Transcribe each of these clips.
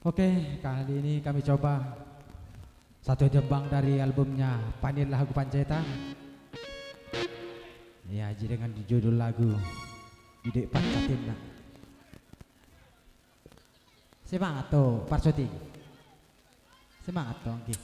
Oke, kali ini kami coba satu tembang dari albumnya Panir Lagu Pancetan. Ya, jadi dengan judul lagu Didoit Paccatin nak. Semangat tuh, Parsoti. Semangat tuh, Anggi.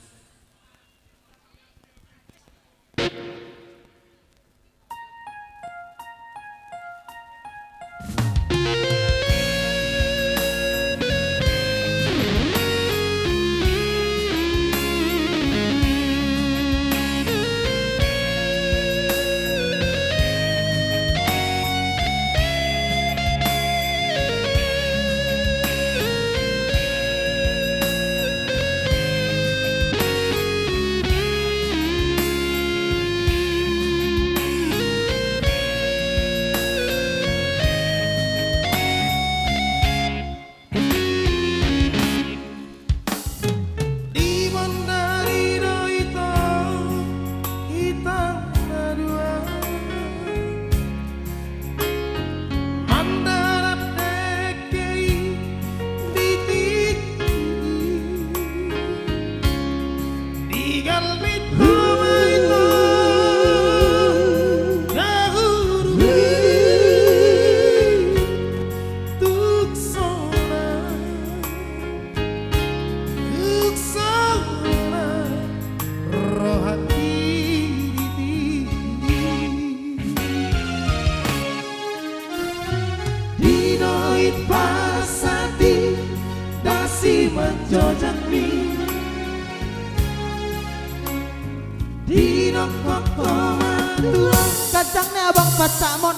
Kacangnya abang pacak mon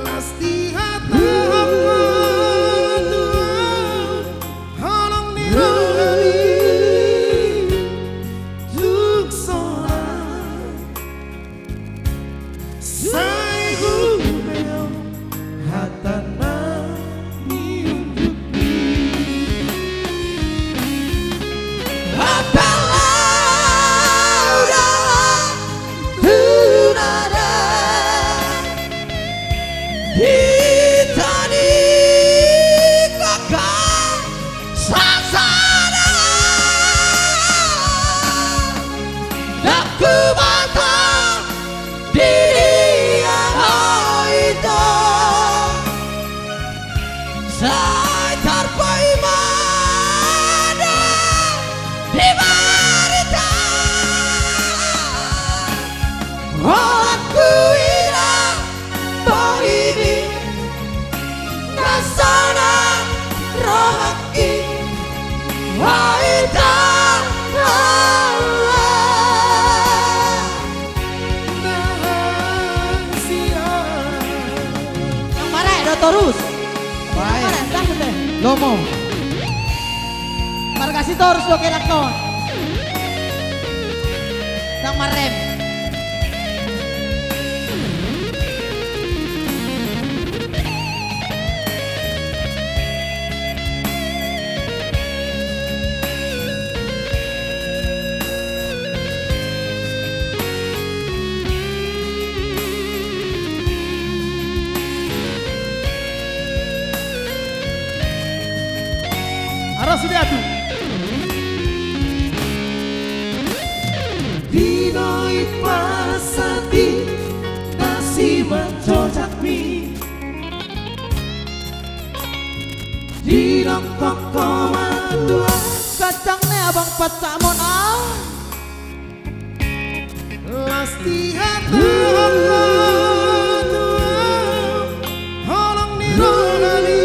lasti hati halong nirani juk soran sai humeo hatana niunjuk terus baik lomo markasi terus lo kerak no nang marem sudah tuh didoit pasati nasi mencocak mie didok toko dua kacangnya abang pacak mon lasti hati holong nirani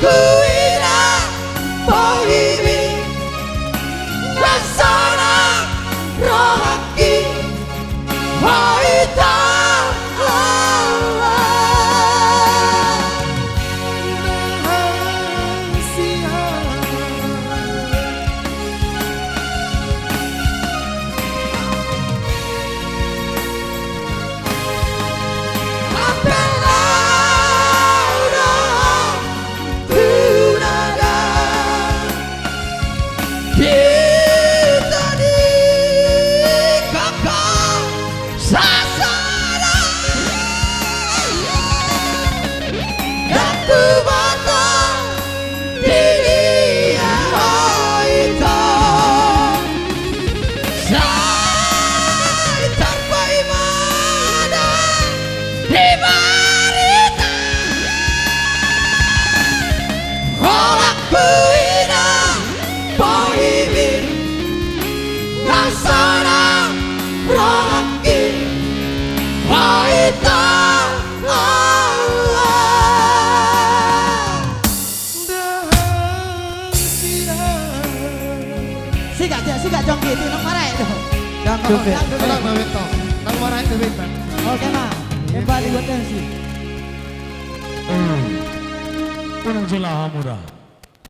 kuina pohimi rasana rohaki hoita Siga jongki itu nang marai itu. Nang mawento. Nang marai itu wit. Oke mah. Kembali buat tensi. Unang sila hamura.